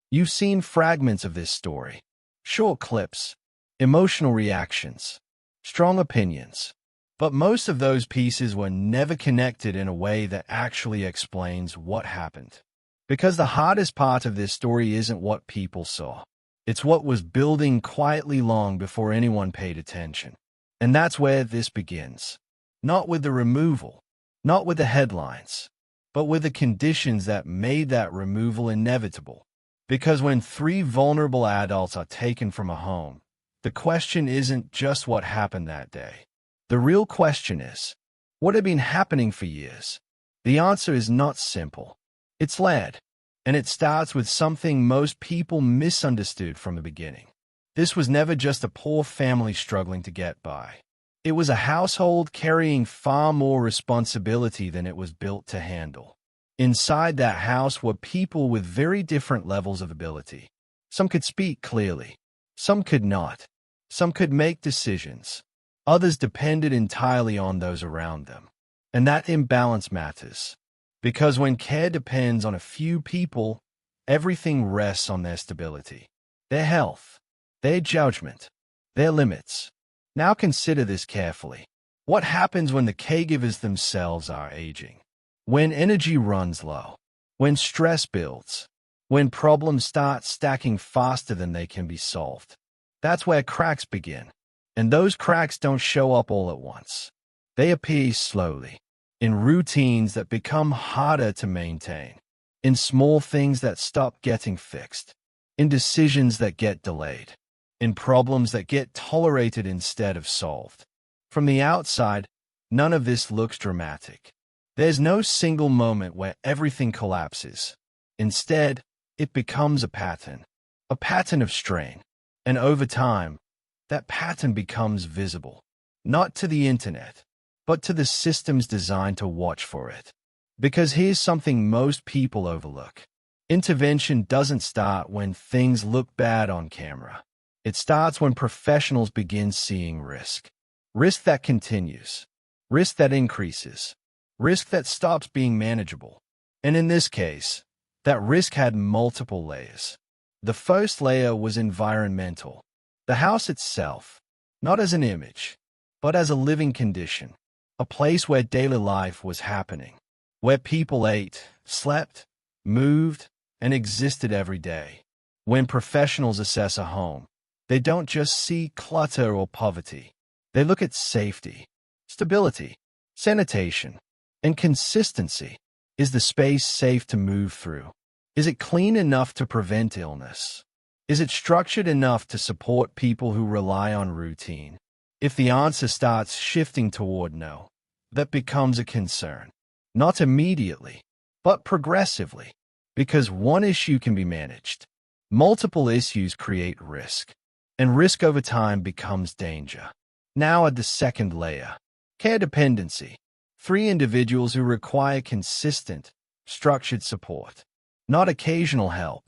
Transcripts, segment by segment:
You've seen fragments of this story, short clips, emotional reactions, strong opinions. But most of those pieces were never connected in a way that actually explains what happened. Because the hardest part of this story isn't what people saw. It's what was building quietly long before anyone paid attention. And that's where this begins. Not with the removal, not with the headlines, but with the conditions that made that removal inevitable. Because when three vulnerable adults are taken from a home, the question isn't just what happened that day. The real question is, what had been happening for years? The answer is not simple. It's layered, and it starts with something most people misunderstood from the beginning. This was never just a poor family struggling to get by. It was a household carrying far more responsibility than it was built to handle. Inside that house were people with very different levels of ability. Some could speak clearly. Some could not. Some could make decisions. Others depended entirely on those around them. And that imbalance matters. Because when care depends on a few people, everything rests on their stability, their health, their judgment, their limits. Now consider this carefully. What happens when the caregivers themselves are aging? When energy runs low, when stress builds, when problems start stacking faster than they can be solved. That's where cracks begin. And those cracks don't show up all at once. They appear slowly, in routines that become harder to maintain, in small things that stop getting fixed, in decisions that get delayed, in problems that get tolerated instead of solved. From the outside, none of this looks dramatic. There's no single moment where everything collapses. Instead, it becomes a pattern of strain. And over time, that pattern becomes visible, not to the internet, but to the systems designed to watch for it. Because here's something most people overlook. Intervention doesn't start when things look bad on camera. It starts when professionals begin seeing risk. Risk that continues. Risk that increases. Risk that stops being manageable. And in this case, that risk had multiple layers. The first layer was environmental. The house itself, not as an image, but as a living condition. A place where daily life was happening. Where people ate, slept, moved, and existed every day. When professionals assess a home, they don't just see clutter or poverty. They look at safety, stability, sanitation, and consistency. Is the space safe to move through? Is it clean enough to prevent illness? Is it structured enough to support people who rely on routine? If the answer starts shifting toward no, that becomes a concern. Not immediately, but progressively. Because one issue can be managed. Multiple issues create risk. And risk over time becomes danger. Now at the second layer, care dependency. Three individuals who require consistent, structured support. Not occasional help.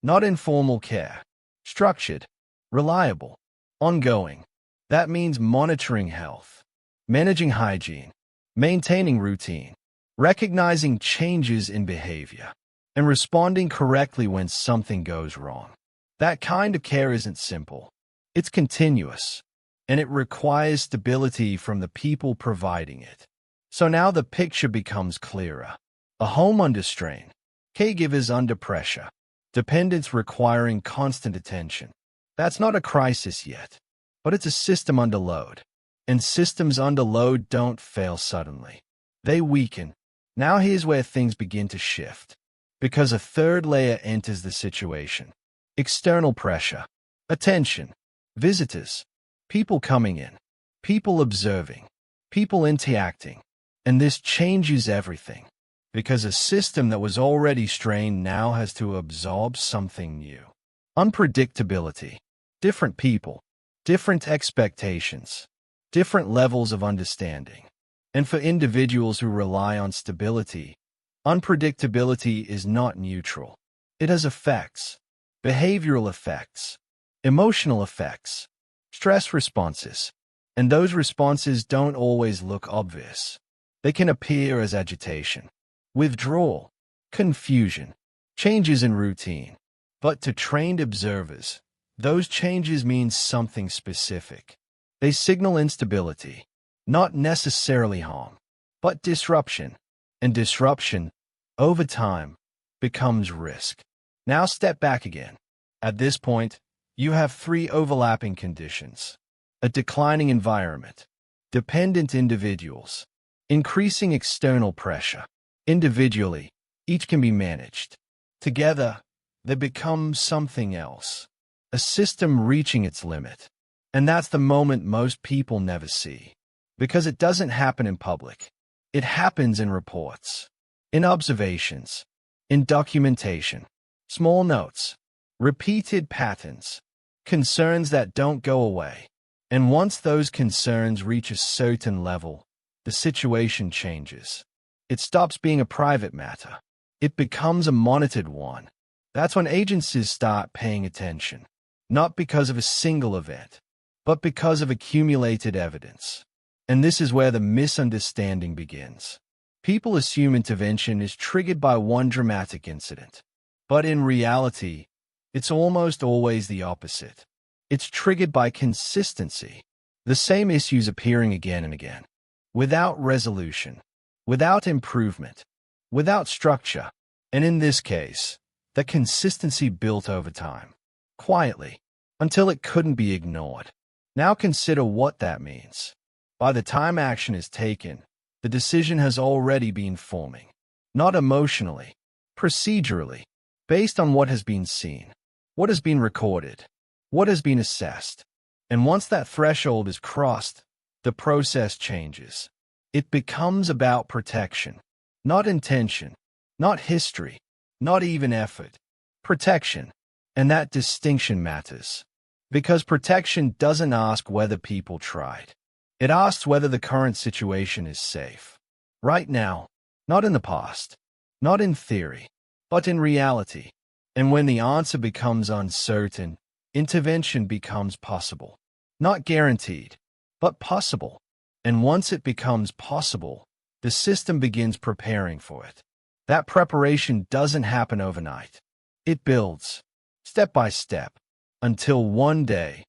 Not informal care. Structured, reliable, ongoing. That means monitoring health, managing hygiene, maintaining routine, recognizing changes in behavior, and responding correctly when something goes wrong. That kind of care isn't simple. It's continuous, and it requires stability from the people providing it. So now the picture becomes clearer. A home under strain, caregivers under pressure, dependents requiring constant attention. That's not a crisis yet, but it's a system under load. And systems under load don't fail suddenly. They weaken. Now here's where things begin to shift. Because a third layer enters the situation. External pressure, attention, visitors, people coming in, people observing, people interacting. And this changes everything. Because a system that was already strained now has to absorb something new. Unpredictability, different people, different expectations, different levels of understanding. And for individuals who rely on stability, unpredictability is not neutral. It has effects, behavioral effects, emotional effects, stress responses. And those responses don't always look obvious. They can appear as agitation, withdrawal, confusion, changes in routine, But to trained observers, those changes mean something specific. They signal instability, not necessarily harm, but disruption. And disruption, over time, becomes risk. Now step back again. At this point, you have three overlapping conditions: a declining environment, dependent individuals, increasing external pressure. Individually, each can be managed. Together, they become something else, a system reaching its limit. And that's the moment most people never see, because it doesn't happen in public. It happens in reports, in observations, in documentation, small notes, repeated patterns, concerns that don't go away. And once those concerns reach a certain level, the situation changes. It stops being a private matter. It becomes a monitored one. That's when agencies start paying attention, not because of a single event, but because of accumulated evidence. And this is where the misunderstanding begins. People assume intervention is triggered by one dramatic incident. But in reality, it's almost always the opposite. It's triggered by consistency. The same issues appearing again and again, without resolution, without improvement, without structure. And in this case, the consistency built over time, quietly, until it couldn't be ignored. Now consider what that means. By the time action is taken, the decision has already been forming. Not emotionally, procedurally, based on what has been seen, what has been recorded, what has been assessed. And once that threshold is crossed, the process changes. It becomes about protection, not intention, not history, not even effort. Protection. And that distinction matters, because protection doesn't ask whether people tried. It asks whether the current situation is safe. Right now, not in the past, not in theory, but in reality. And when the answer becomes uncertain, intervention becomes possible. Not guaranteed, but possible. And once it becomes possible, the system begins preparing for it. That preparation doesn't happen overnight. It builds, step by step, until one day,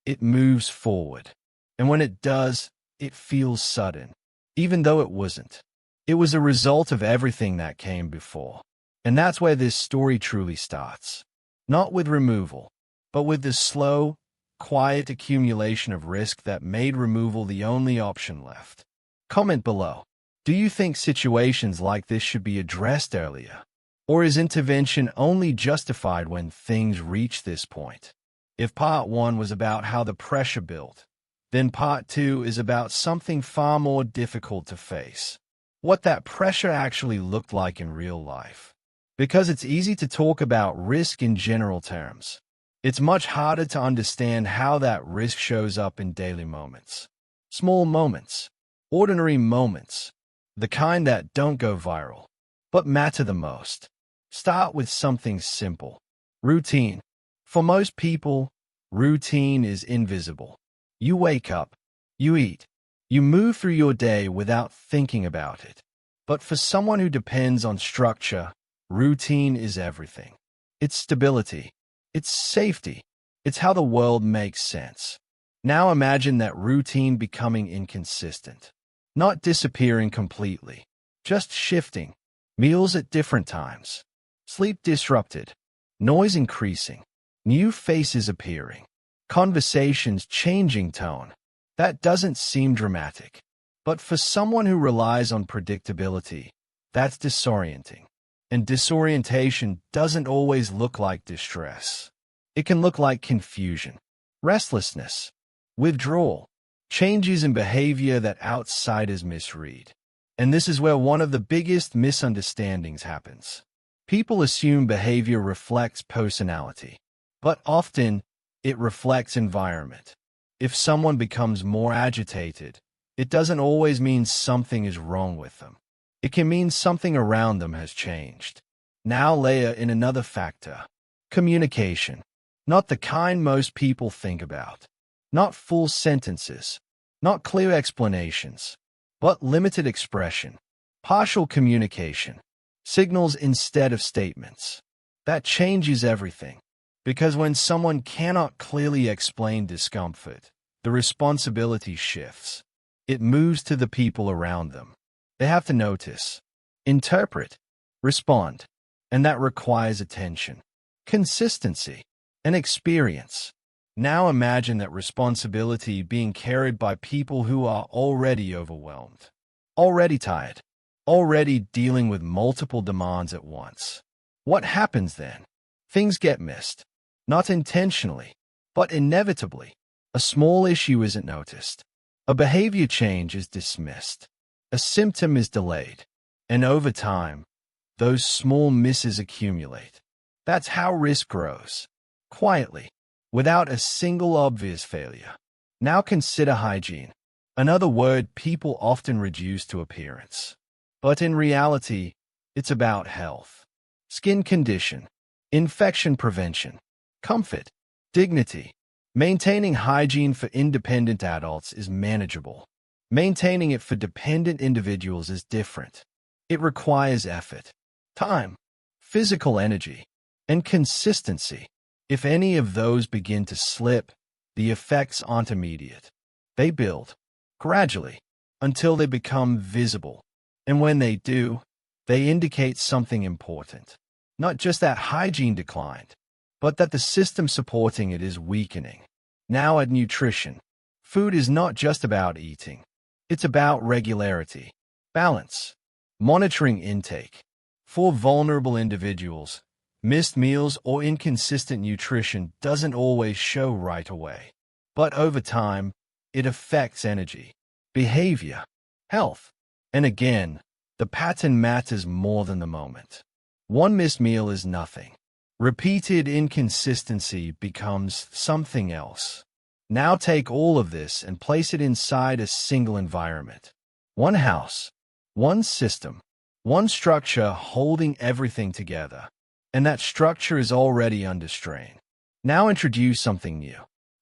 it moves forward. And when it does, it feels sudden, even though it wasn't. It was a result of everything that came before. And that's where this story truly starts. Not with removal, but with the slow, quiet accumulation of risk that made removal the only option left. Comment below. Do you think situations like this should be addressed earlier? Or is intervention only justified when things reach this point? If part 1 was about how the pressure built, then part 2 is about something far more difficult to face. What that pressure actually looked like in real life. Because it's easy to talk about risk in general terms, it's much harder to understand how that risk shows up in daily moments. Small moments, ordinary moments, the kind that don't go viral, but matter the most. Start with something simple. Routine. For most people, routine is invisible. You wake up, you eat, you move through your day without thinking about it. But for someone who depends on structure, routine is everything. It's stability. It's safety. It's how the world makes sense. Now imagine that routine becoming inconsistent. Not disappearing completely, just shifting. Meals at different times. Sleep disrupted. Noise increasing. New faces appearing. Conversations changing tone. That doesn't seem dramatic. But for someone who relies on predictability, that's disorienting. And disorientation doesn't always look like distress. It can look like confusion, restlessness, withdrawal, changes in behavior that outsiders misread. And this is where one of the biggest misunderstandings happens. People assume behavior reflects personality, but often it reflects environment. If someone becomes more agitated, it doesn't always mean something is wrong with them. It can mean something around them has changed. Now layer in another factor. Communication. Not the kind most people think about. Not full sentences. Not clear explanations. But limited expression. Partial communication. Signals instead of statements. That changes everything. Because when someone cannot clearly explain discomfort, the responsibility shifts. It moves to the people around them. They have to notice, interpret, respond, and that requires attention, consistency, and experience. Now imagine that responsibility being carried by people who are already overwhelmed, already tired, already dealing with multiple demands at once. What happens then? Things get missed. Not intentionally, but inevitably. A small issue isn't noticed. A behavior change is dismissed. A symptom is delayed. And over time, those small misses accumulate. That's how risk grows. Quietly, without a single obvious failure. Now consider hygiene. Another word people often reduce to appearance. But in reality, it's about health. Skin condition, infection prevention, comfort, dignity. Maintaining hygiene for independent adults is manageable. Maintaining it for dependent individuals is different. It requires effort, time, physical energy, and consistency. If any of those begin to slip, the effects aren't immediate. They build, gradually, until they become visible. And when they do, they indicate something important. Not just that hygiene declined, but that the system supporting it is weakening. Now at nutrition, food is not just about eating. It's about regularity, balance, monitoring intake. For vulnerable individuals, missed meals or inconsistent nutrition doesn't always show right away. But over time, it affects energy, behavior, health. And again, the pattern matters more than the moment. One missed meal is nothing. Repeated inconsistency becomes something else. Now take all of this and place it inside a single environment. One house, one system, one structure holding everything together. And that structure is already under strain. Now introduce something new.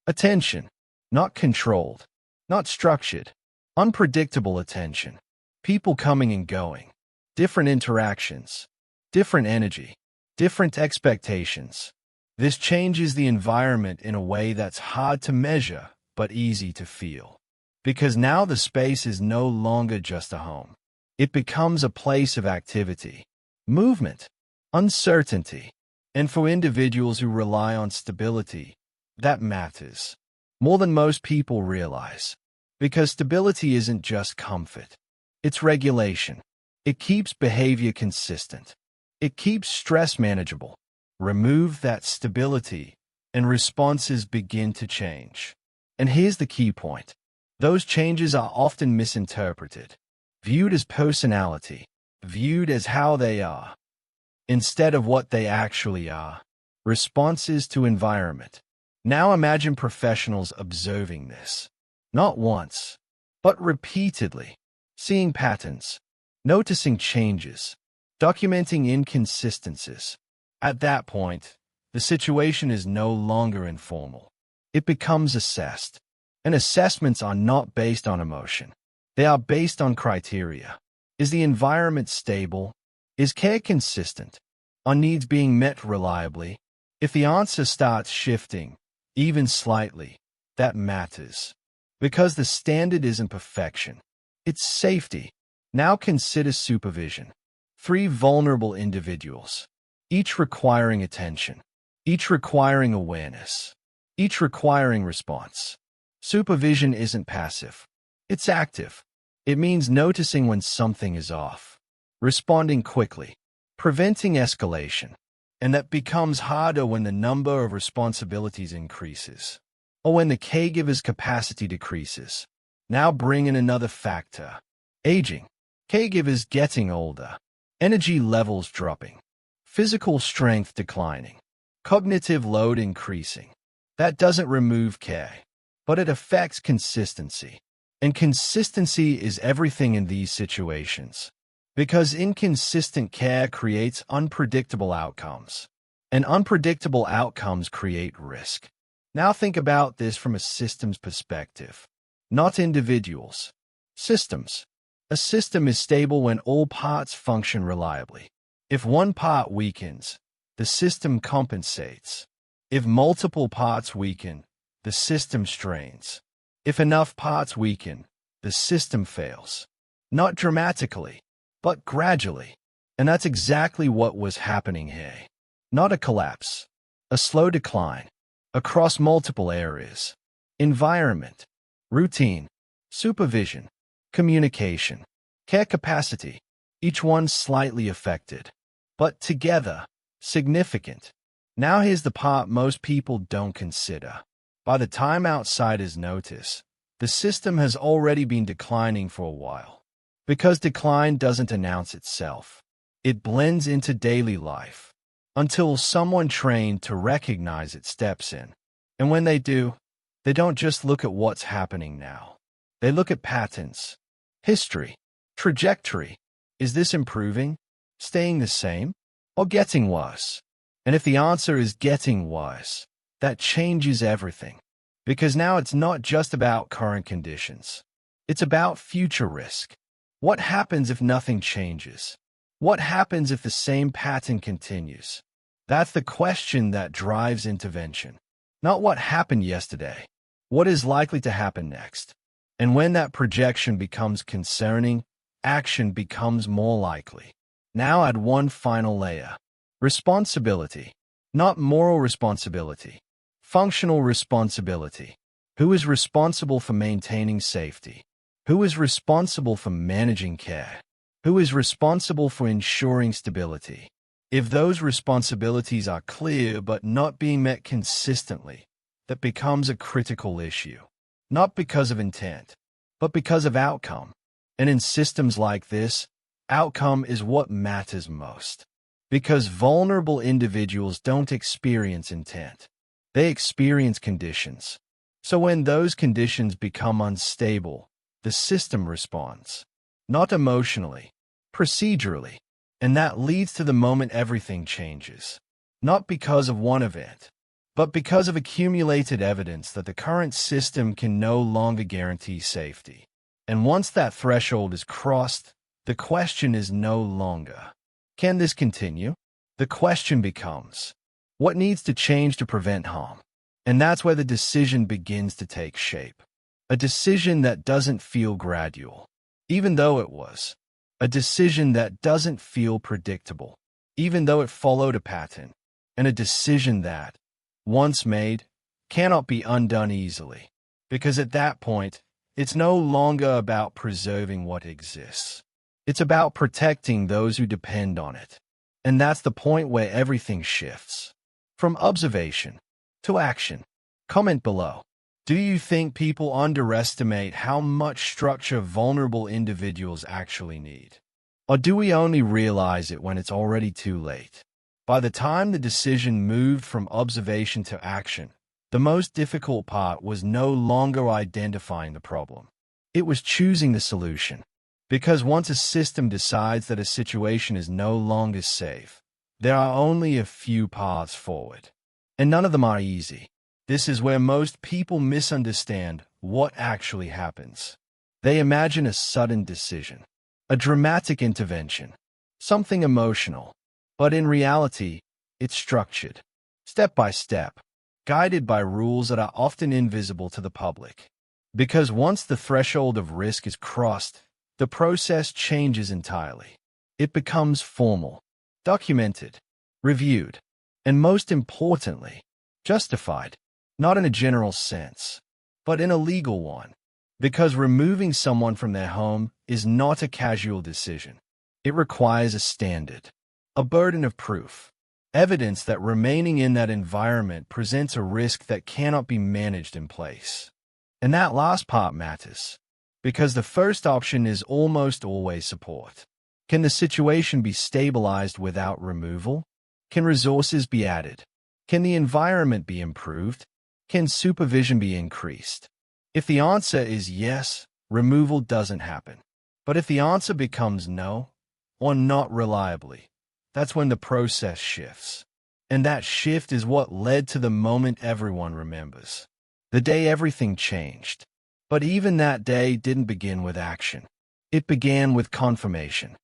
Attention, not controlled, not structured, unpredictable attention. People coming and going, different interactions, different energy, different expectations. This changes the environment in a way that's hard to measure but easy to feel. Because now the space is no longer just a home. It becomes a place of activity, movement, uncertainty. And for individuals who rely on stability, that matters more than most people realize. Because stability isn't just comfort. It's regulation. It keeps behavior consistent. It keeps stress manageable. Remove that stability, and responses begin to change. And here's the key point. Those changes are often misinterpreted, viewed as personality, viewed as how they are, instead of what they actually are. Responses to environment. Now imagine professionals observing this. Not once, but repeatedly. Seeing patterns, noticing changes, documenting inconsistencies. At that point, the situation is no longer informal. It becomes assessed. And assessments are not based on emotion. They are based on criteria. Is the environment stable? Is care consistent? Are needs being met reliably? If the answer starts shifting, even slightly, that matters. Because the standard isn't perfection. It's safety. Now consider supervision. 3 vulnerable individuals, each requiring attention, each requiring awareness, each requiring response. Supervision isn't passive. It's active. It means noticing when something is off, responding quickly, preventing escalation. And that becomes harder when the number of responsibilities increases, or when the caregiver's capacity decreases. Now bring in another factor. Aging. Caregivers getting older. Energy levels dropping. Physical strength declining. Cognitive load increasing. That doesn't remove care, but it affects consistency. And consistency is everything in these situations. Because inconsistent care creates unpredictable outcomes. And unpredictable outcomes create risk. Now think about this from a systems perspective. Not individuals. Systems. A system is stable when all parts function reliably. If one part weakens, the system compensates. If multiple parts weaken, the system strains. If enough parts weaken, the system fails. Not dramatically, but gradually. And that's exactly what was happening here. Not a collapse, a slow decline, across multiple areas. Environment, routine, supervision, communication, care capacity, each one slightly affected, but together, significant. Now here's the part most people don't consider. By the time outsiders notice, the system has already been declining for a while. Because decline doesn't announce itself. It blends into daily life, until someone trained to recognize it steps in. And when they do, they don't just look at what's happening now. They look at patterns, history, trajectory. Is this improving, staying the same, or getting worse? And if the answer is getting worse, that changes everything. Because now it's not just about current conditions. It's about future risk. What happens if nothing changes? What happens if the same pattern continues? That's the question that drives intervention. Not what happened yesterday. What is likely to happen next? And when that projection becomes concerning, action becomes more likely. Now add one final layer. Responsibility. Not moral responsibility. Functional responsibility. Who is responsible for maintaining safety? Who is responsible for managing care? Who is responsible for ensuring stability? If those responsibilities are clear but not being met consistently, that becomes a critical issue. Not because of intent, but because of outcome. And in systems like this, outcome is what matters most. Because vulnerable individuals don't experience intent. They experience conditions. So when those conditions become unstable, the system responds. Not emotionally, procedurally. And that leads to the moment everything changes. Not because of one event, but because of accumulated evidence that the current system can no longer guarantee safety. And once that threshold is crossed, the question is no longer, can this continue? The question becomes, what needs to change to prevent harm? And that's where the decision begins to take shape. A decision that doesn't feel gradual, even though it was. A decision that doesn't feel predictable, even though it followed a pattern. And a decision that, once made, cannot be undone easily. Because at that point, it's no longer about preserving what exists. It's about protecting those who depend on it. And that's the point where everything shifts. From observation to action. Comment below. Do you think people underestimate how much structure vulnerable individuals actually need? Or do we only realize it when it's already too late? By the time the decision moved from observation to action, the most difficult part was no longer identifying the problem. It was choosing the solution. Because once a system decides that a situation is no longer safe, there are only a few paths forward. And none of them are easy. This is where most people misunderstand what actually happens. They imagine a sudden decision, a dramatic intervention, something emotional. But in reality, it's structured, step by step, guided by rules that are often invisible to the public. Because once the threshold of risk is crossed, the process changes entirely. It becomes formal, documented, reviewed, and most importantly, justified. Not in a general sense, but in a legal one. Because removing someone from their home is not a casual decision. It requires a standard, a burden of proof, evidence that remaining in that environment presents a risk that cannot be managed in place. And that last part matters, because the first option is almost always support. Can the situation be stabilized without removal? Can resources be added? Can the environment be improved? Can supervision be increased? If the answer is yes, removal doesn't happen. But if the answer becomes no, or not reliably, that's when the process shifts. And that shift is what led to the moment everyone remembers. The day everything changed. But even that day didn't begin with action. It began with confirmation.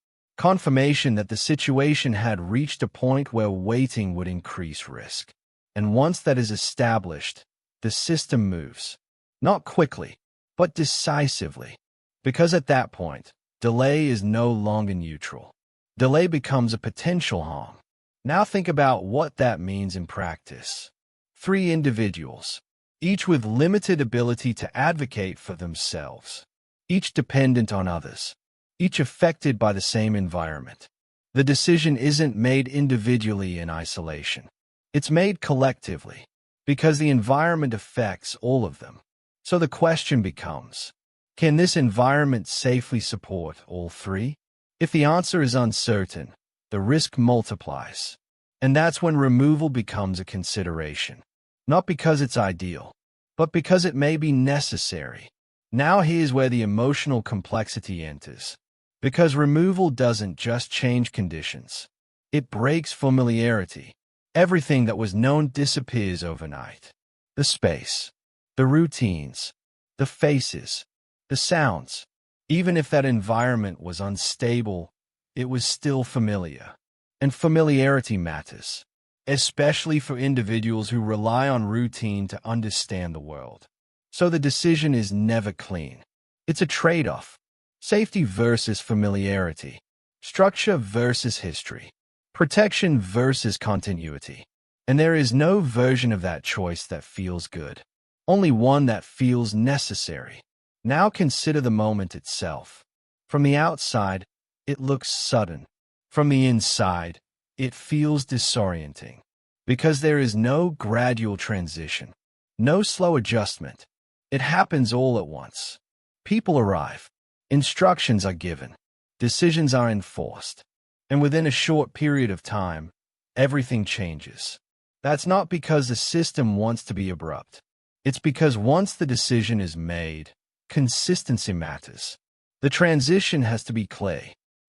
confirmation that the situation had reached a point where waiting would increase risk. And once that is established, the system moves, not quickly, but decisively, because at that point, delay is no longer neutral. Delay becomes a potential harm. Now think about what that means in practice. 3 individuals, each with limited ability to advocate for themselves, each dependent on others, each affected by the same environment. The decision isn't made individually in isolation. It's made collectively, because the environment affects all of them. So the question becomes, can this environment safely support all 3? If the answer is uncertain, the risk multiplies. And that's when removal becomes a consideration. Not because it's ideal, but because it may be necessary. Now here's where the emotional complexity enters. Because removal doesn't just change conditions. It breaks familiarity. Everything that was known disappears overnight. The space, the routines, the faces, the sounds. Even if that environment was unstable, it was still familiar. And familiarity matters, especially for individuals who rely on routine to understand the world. So the decision is never clean. It's a trade-off. Safety versus familiarity. Structure versus history. Protection versus continuity. And there is no version of that choice that feels good. Only one that feels necessary. Now consider the moment itself. From the outside, it looks sudden. From the inside, it feels disorienting. Because there is no gradual transition. No slow adjustment. It happens all at once. People arrive. Instructions are given. Decisions are enforced. And within a short period of time, everything changes. That's not because the system wants to be abrupt. It's because once the decision is made, consistency matters. The transition has to be clear,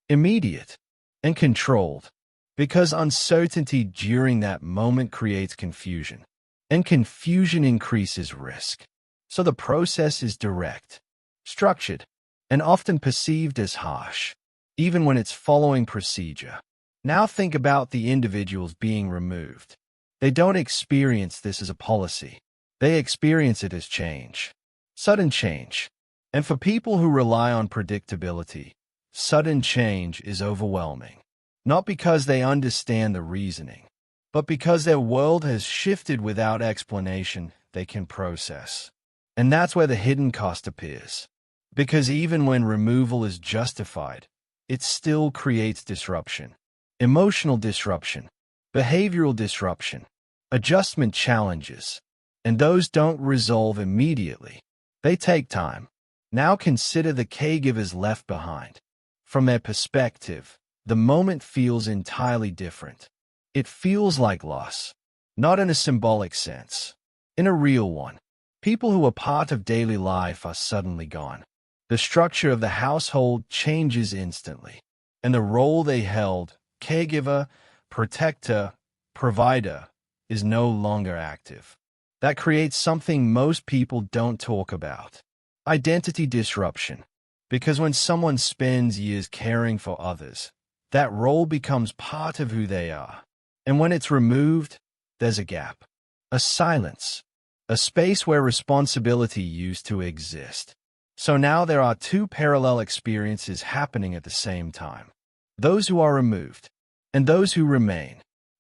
immediate, and controlled, because uncertainty during that moment creates confusion, and confusion increases risk. So the process is direct, structured, and often perceived as harsh, even when it's following procedure. Now think about the individuals being removed. They don't experience this as a policy. They experience it as change. Sudden change. And for people who rely on predictability, sudden change is overwhelming. Not because they understand the reasoning, but because their world has shifted without explanation they can process. And that's where the hidden cost appears. Because even when removal is justified, it still creates disruption. Emotional disruption, behavioral disruption, adjustment challenges. And those don't resolve immediately. They take time. Now consider the caregivers left behind. From their perspective, the moment feels entirely different. It feels like loss, not in a symbolic sense, in a real one. People who are part of daily life are suddenly gone. The structure of the household changes instantly, and the role they held, caregiver, protector, provider, is no longer active. That creates something most people don't talk about. Identity disruption. Because when someone spends years caring for others, that role becomes part of who they are. And when it's removed, there's a gap, a silence, a space where responsibility used to exist. So now there are 2 parallel experiences happening at the same time. Those who are removed and those who remain,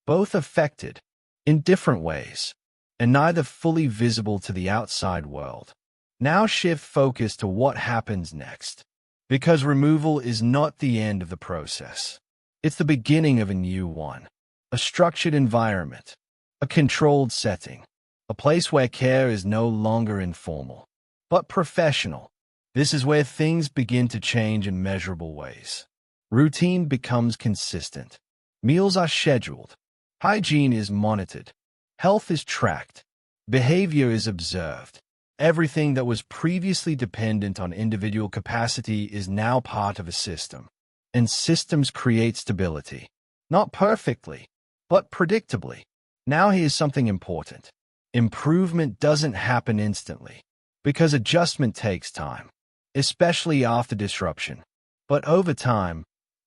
both affected in different ways, and neither fully visible to the outside world. Now shift focus to what happens next. Because removal is not the end of the process. It's the beginning of a new one. A structured environment, a controlled setting, a place where care is no longer informal, but professional. This is where things begin to change in measurable ways. Routine becomes consistent. Meals are scheduled. Hygiene is monitored. Health is tracked. Behavior is observed. Everything that was previously dependent on individual capacity is now part of a system. And systems create stability. Not perfectly, but predictably. Now here's something important. Improvement doesn't happen instantly, because adjustment takes time, especially after disruption. But over time,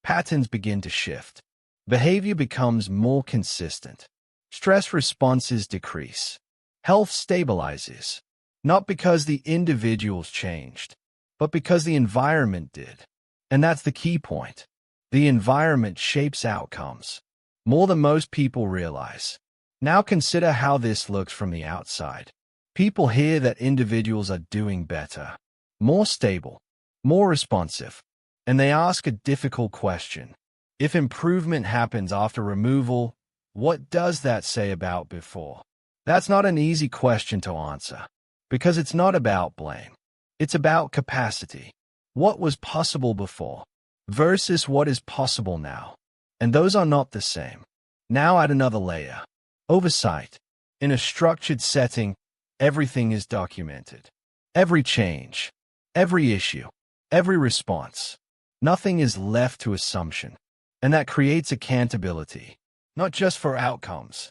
patterns begin to shift. Behavior becomes more consistent. Stress responses decrease. Health stabilizes. Not because the individuals changed, but because the environment did. And that's the key point. The environment shapes outcomes more than most people realize. Now consider how this looks from the outside. People hear that individuals are doing better, more stable, more responsive, and they ask a difficult question. If improvement happens after removal, what does that say about before? That's not an easy question to answer, because it's not about blame. It's about capacity. What was possible before versus what is possible now. And those are not the same. Now add another layer. Oversight. In a structured setting, everything is documented. Every change, every issue, every response. Nothing is left to assumption. And that creates accountability, not just for outcomes,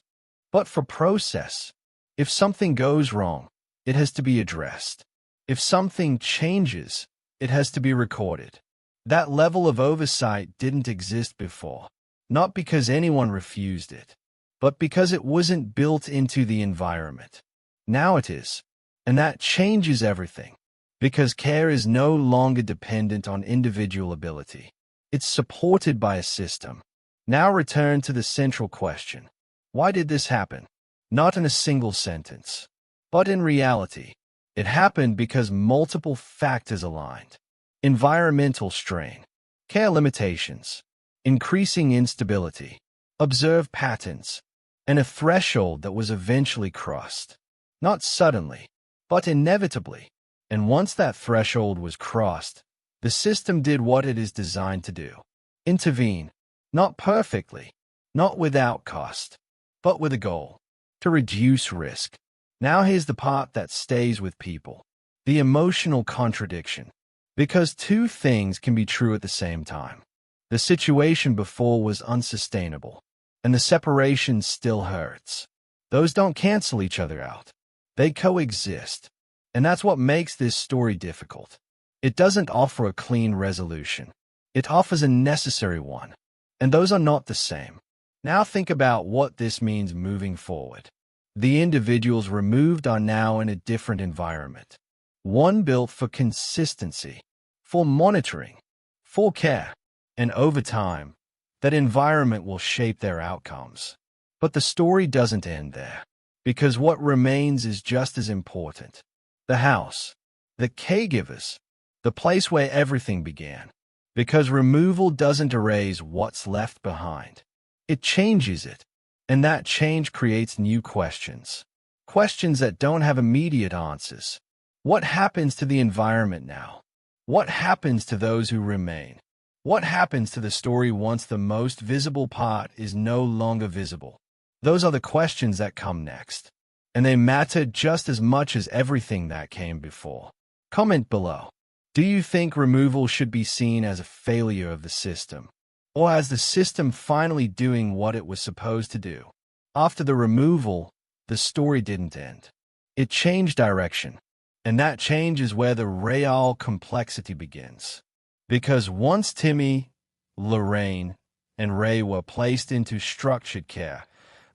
but for process. If something goes wrong, it has to be addressed. If something changes, it has to be recorded. That level of oversight didn't exist before, not because anyone refused it, but because it wasn't built into the environment. Now it is, and that changes everything, because care is no longer dependent on individual ability. It's supported by a system. Now return to the central question. Why did this happen? Not in a single sentence, but in reality. It happened because multiple factors aligned. Environmental strain, care limitations, increasing instability, observed patterns, and a threshold that was eventually crossed. Not suddenly, but inevitably. And once that threshold was crossed, the system did what it is designed to do. Intervene, not perfectly, not without cost, but with a goal, to reduce risk. Now here's the part that stays with people. The emotional contradiction. Because two things can be true at the same time. The situation before was unsustainable, and the separation still hurts. Those don't cancel each other out. They coexist. And that's what makes this story difficult. It doesn't offer a clean resolution. It offers a necessary one. And those are not the same. Now think about what this means moving forward. The individuals removed are now in a different environment. One built for consistency, for monitoring, for care, and over time, that environment will shape their outcomes. But the story doesn't end there, because what remains is just as important. The house, the caregivers, the place where everything began. Because removal doesn't erase what's left behind. It changes it, and that change creates new questions. Questions that don't have immediate answers. What happens to the environment now? What happens to those who remain? What happens to the story once the most visible part is no longer visible? Those are the questions that come next. And they matter just as much as everything that came before. Comment below. Do you think removal should be seen as a failure of the system, or as the system finally doing what it was supposed to do? After the removal, the story didn't end. It changed direction. And that change is where the real complexity begins. Because once Timmy, Lorraine, and Ray were placed into structured care,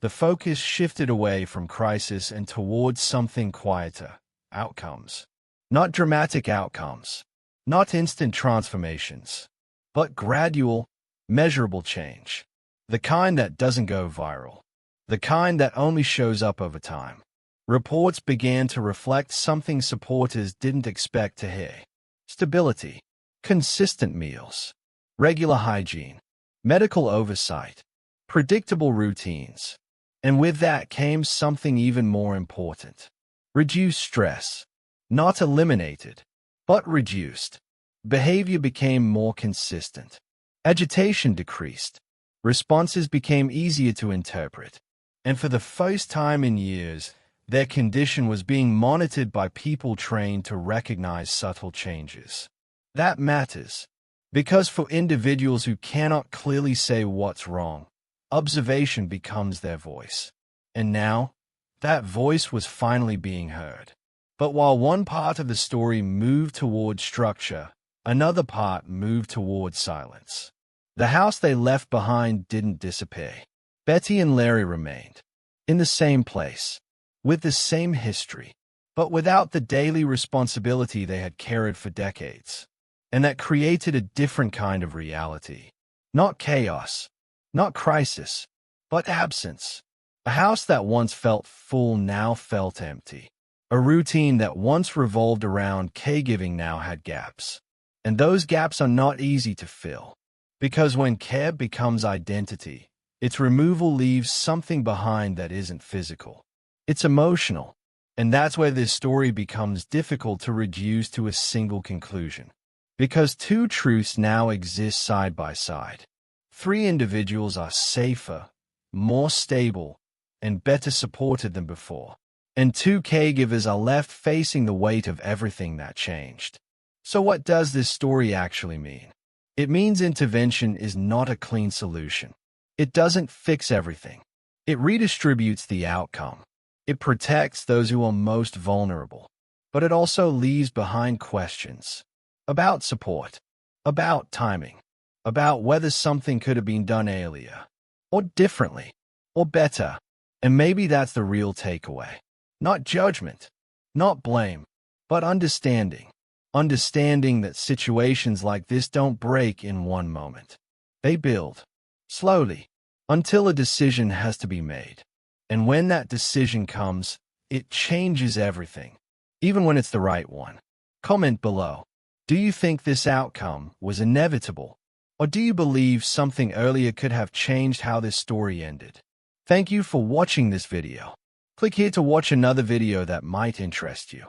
the focus shifted away from crisis and towards something quieter, outcomes. Not dramatic outcomes, not instant transformations, but gradual, measurable change. The kind that doesn't go viral. The kind that only shows up over time. Reports began to reflect something supporters didn't expect to hear. Stability, consistent meals, regular hygiene, medical oversight, predictable routines. And with that came something even more important. Reduced stress. Not eliminated, but reduced. Behavior became more consistent. Agitation decreased. Responses became easier to interpret. And for the first time in years, their condition was being monitored by people trained to recognize subtle changes. That matters, because for individuals who cannot clearly say what's wrong, observation becomes their voice. And now, that voice was finally being heard. But while one part of the story moved toward structure, another part moved toward silence. The house they left behind didn't disappear. Betty and Larry remained in the same place, with the same history, but without the daily responsibility they had carried for decades. And that created a different kind of reality. Not chaos, not crisis, but absence. A house that once felt full now felt empty. A routine that once revolved around caregiving now had gaps. And those gaps are not easy to fill. Because when care becomes identity, its removal leaves something behind that isn't physical. It's emotional. And that's where this story becomes difficult to reduce to a single conclusion. Because two truths now exist side by side. Three individuals are safer, more stable, and better supported than before. And two caregivers are left facing the weight of everything that changed. So what does this story actually mean? It means intervention is not a clean solution. It doesn't fix everything. It redistributes the outcome. It protects those who are most vulnerable. But it also leaves behind questions about support, about timing, about whether something could have been done earlier, or differently, or better. And maybe that's the real takeaway. Not judgment, not blame, but understanding. Understanding that situations like this don't break in one moment. They build, slowly, until a decision has to be made. And when that decision comes, it changes everything, even when it's the right one. Comment below. Do you think this outcome was inevitable? Or do you believe something earlier could have changed how this story ended? Thank you for watching this video. Click here to watch another video that might interest you.